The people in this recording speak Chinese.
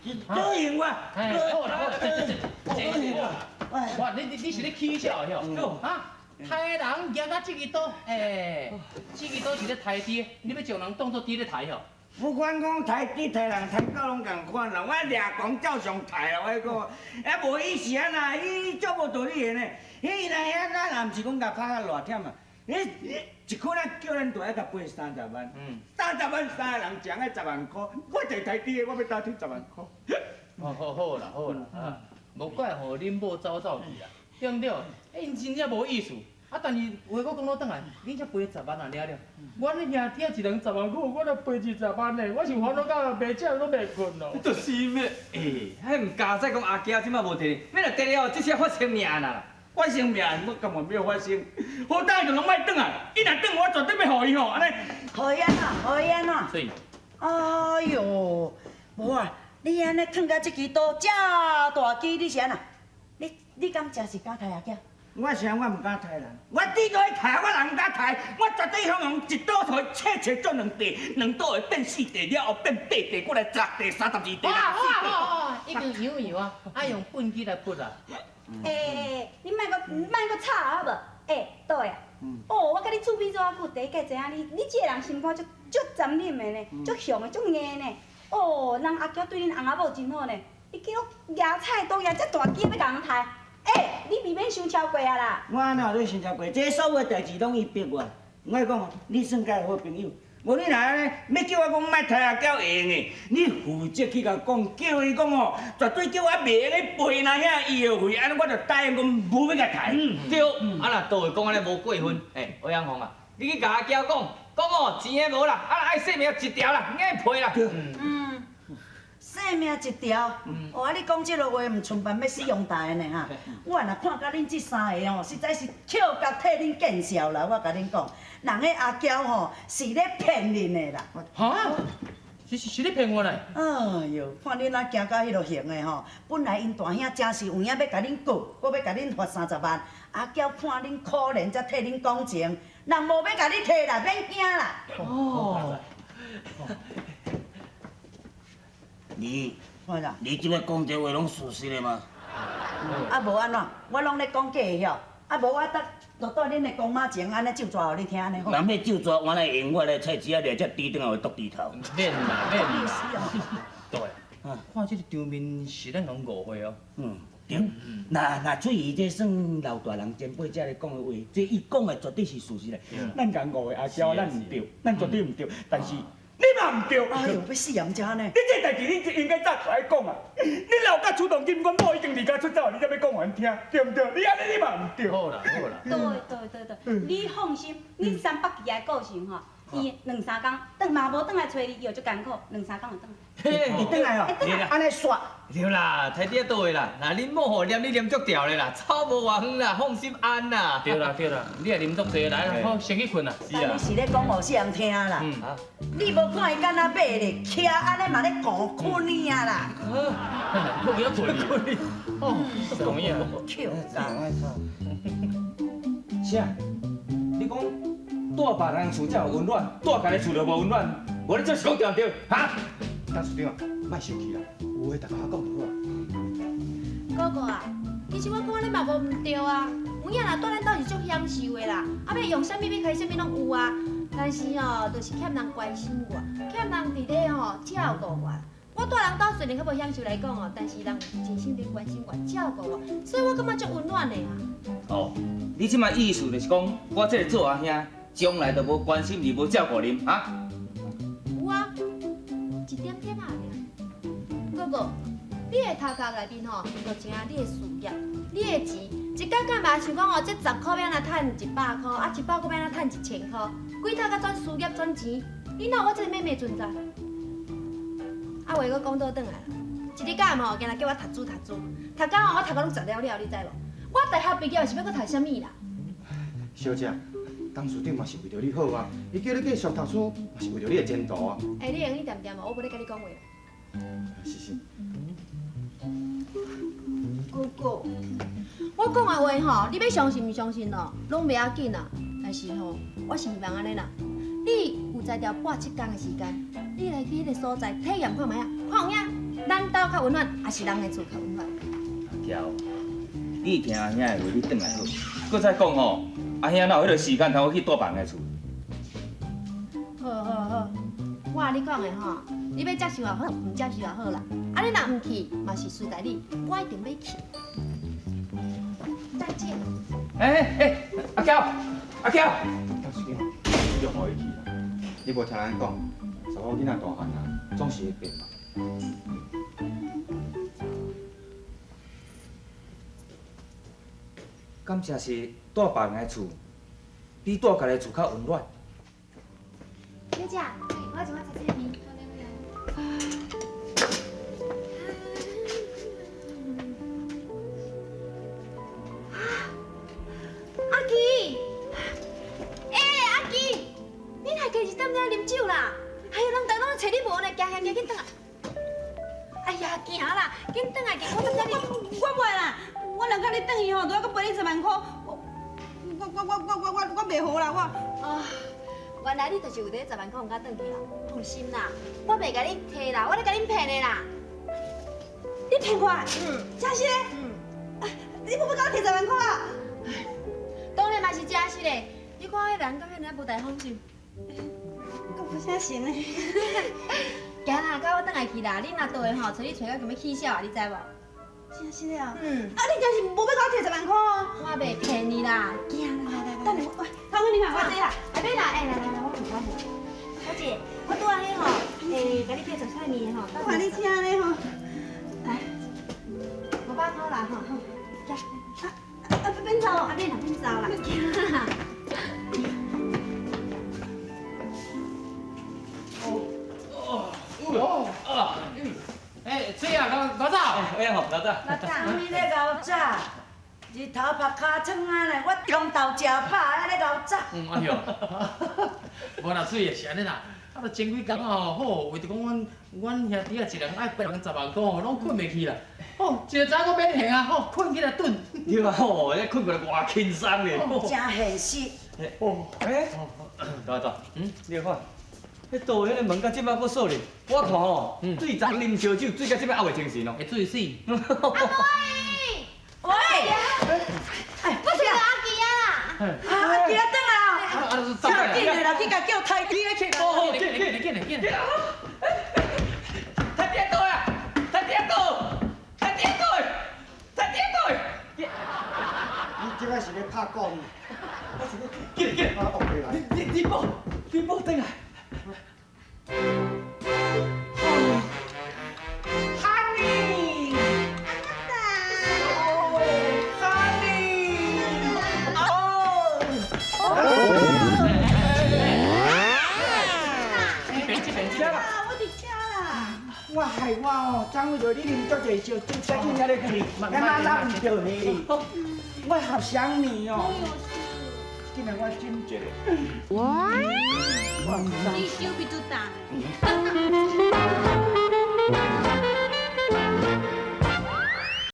多赢我，好啦好啦，这，哇，你是咧起笑哟？啊，抬人举到这个刀，这个刀是咧抬猪，你要将人当作猪咧抬哟？不管讲抬猪抬人抬狗拢共款啦，我掠光照常抬啦，我讲，也无伊是安那，伊足无道理的呢。伊来遐个，若毋是讲甲拍较偌忝啊，一口咱叫咱大一甲赔30万，30万3个人奖个10万块，我一抬猪的，我要打退10万块。好啦啊，无怪乎恁某走去啦，对唔对？因真正无意思。啊，但是话我讲倒转来，你才赔10万啊了了。我咧兄弟一人10万块，我才赔20万呢，我是烦恼到袂食都袂困咯。就是咩？迄唔加再讲阿囝即摆无摕，要若摕了，这些发生命啦。发生命，我根本没有发生，好歹就拢莫转啊！伊若转，我绝对要互伊吼，安尼。何安啊，何安啊！所以，哎呦，无啊，你安尼囥到这支刀这大支，你是安那？你敢真是敢抬阿囝？我想我唔敢抬人，我顶多抬，我人唔敢抬，我绝对向用一刀头切做2地，2刀会变4地，了后变8地，过来10地、32地。好，已经有啊，爱用本机来扑啊。你莫搁吵好无？对啊。哦，我甲你厝边做啊久，第一个知影你这个人心肝足残忍的呢，足凶的，足硬呢。哦，人阿娇对恁翁仔某真好呢，伊叫我野菜刀野这大支要甲人抬。你未免伤超过啊啦！我哪有想超过？这所有代志拢伊逼我。我讲，你算甲好朋友，无你若安尼要叫我讲莫抬阿娇会用的，你负责去甲讲，叫伊讲哦，绝对叫我袂安尼赔那遐医药费，安尼我就答应讲无要甲抬。对，啊若都会讲安尼无过分，欧阳锋啊，你去甲阿娇讲哦，钱的无啦，啊爱性命一条啦，硬赔啦。性命一条，哦，你讲这个话唔像办要死用大的呢哈！我若看到恁这3个哦，实在是跳脚替恁见笑啦！我甲恁讲，人个阿娇吼是咧骗恁的啦。哈？是咧骗我嘞？哎呦，看恁啊行到迄落型的吼，本来因大兄真是有影要甲恁告，搁要甲恁罚30万。阿娇看恁可怜，才替恁讲情，人无要甲你摕啦，免惊啦。哦。你即摆讲这话拢事实的吗？啊无安怎？我拢咧讲假的晓。啊无我就对恁的公妈情安尼就抓互你听安尼好。人要就抓，我来用我的菜籽啊，掠只猪顶后会剁猪头。免啦。对。看这个场面是咱讲误会哦。对。那翠姨这算老大人前辈才来讲的话，这伊讲的绝对是事实嘞。咱讲误会阿娇，咱唔对，咱绝对唔对，但是。你嘛唔对，哎呦，要死人家呢！你这代志你应该早出来讲啊！你老甲主动金，阮某已经离家出走，你才要讲互因听，对唔对？你安尼你嘛唔对。好啦。对，你放心，你300几个个性吼，伊2、3天，等嘛无转来找你，又足艰苦，2、3天就转来。你转来哦，安尼煞。对啦，太爹倒位啦，那恁某吼念你念足条的啦，走无偌远啦，放心安啦。对啦，你也啉足济来，好先去困啦。是啊。你是咧讲互死人听啦。你无看伊敢若马咧，徛安尼嘛咧讲困你啊啦。困要困。哦，同意啊。是啊，你讲住别人厝才有温暖，住家己厝就无温暖，无你这是讲对唔对？哈？当处长啊，莫生气啦，有话大家讲就好啊。哥哥啊，其实我看你嘛无唔对啊，有影啦，住咱兜是足享受的啦，啊要用啥物要开啥物拢有啊，但是吼，就是欠人关心我，欠人伫咧吼照顾我。我住人兜虽然较无享受来讲哦，但是人真心地关心我、照顾我，所以我感觉足温暖的啊。哦，你即摆意思就是讲，我这个做阿兄，将来就无关心你、无照顾你，哈？有啊，一点点啊。哥哥，你的头壳内面吼，就只你的事业，你的钱，一天干嘛想讲哦，这10块要安怎趁100块，啊100块要安怎趁1000块，规头甲转事业转钱，你哪有我这个妹妹存在？啊，话佫讲倒转来啦，一日到暗吼，今日叫我读书，读到吼我读到拢十了了，你知无？我大学毕业是要佫读啥物啦？小姐，董事长嘛是为着你好啊，伊叫你继续读书，嘛是为着你的前途啊。你用你点点嘛，我无咧甲你讲话。是。哥哥，我讲的话吼，你要相信唔相信咯，拢袂要紧啊。但是吼，我是希望安尼啦，你有才调8、7天的时间，你来去迄个所在体验看卖啊，看有影，咱兜较温暖，还是人的厝较温暖？阿娇，你听阿兄的话，你转来好。搁再讲吼，阿兄哪有迄个时间通我去大房的厝？好，我甲你讲的吼，你要接受也好，唔接受也好啦。啊，你若唔去，嘛是随在你，我一定要去。再见。阿娇，当时你别互伊去啦。你无听人讲，查某囡仔大汉啊，总是会变嘛。感情是住别人的厝，比住家己的厝较温暖。小姐，我要一碗茶这边。阿基，阿基，你来家是踮遮啉酒啦？还有人家拢找你无呢，行，紧转来。哎呀，行啦，紧转来，我踮遮啉。我袂啦，我若甲你转去吼，都要搁赔你10万块，我袂好啦，我。啊，原来你就是为着10万块唔敢转去啦。放心啦，我袂甲你摕啦，我咧甲恁骗的啦。你骗我？真是嘞？你要甲我摕10万块啊？当然嘛是真实的，你看迄人敢遐尔无大方就。我不相信嘞。行啦，甲我转来去啦。你若倒的吼，找你找到咁要起笑啊，你知无？真是嘞啊！嗯，啊，你真是无要甲我摕10万块哦？我袂骗你啦。行啦，来，等下我，看我你看我这啦。来来啦，来，我付。小姐，我拄仔迄吼，甲你叫做菜面吼。我你请嘞吼。来500块啦吼，好，免走啊，免走啦，行啦。这啊，老早。哎好，老大。老大，你咧熬早？日头晒尻川啊咧，我中昼食饱，还咧熬早。哎哟，无啦，水也是安尼啦。啊，都前几工吼，好，为着讲阮兄弟啊一人爱赔人10万块吼，拢困袂去啦。哦，一个早我免行啊，吼，困起来顿。对啊，吼，迄困过来偌轻松咧。真现实。哦，老大，你看，迄道迄个门到即摆搁锁咧，我看吼，最昨啉烧酒，醉到即摆还袂精神哦。会醉死。喂，哎，我是阿基啊啦。啊，记得转来哦。啊，走紧的啦，去甲叫太弟咧去。哦，紧来。他跌倒呀！他跌倒！你即摆是咧拍鼓呢？紧！啊，OK 啦。你报转来。Honey，我伫遮啦。我害我哦，昨为着你啉足济烧酒，才去遐咧去，俺妈咋唔着你？我好想你哦。今日我真觉得。你手比较大。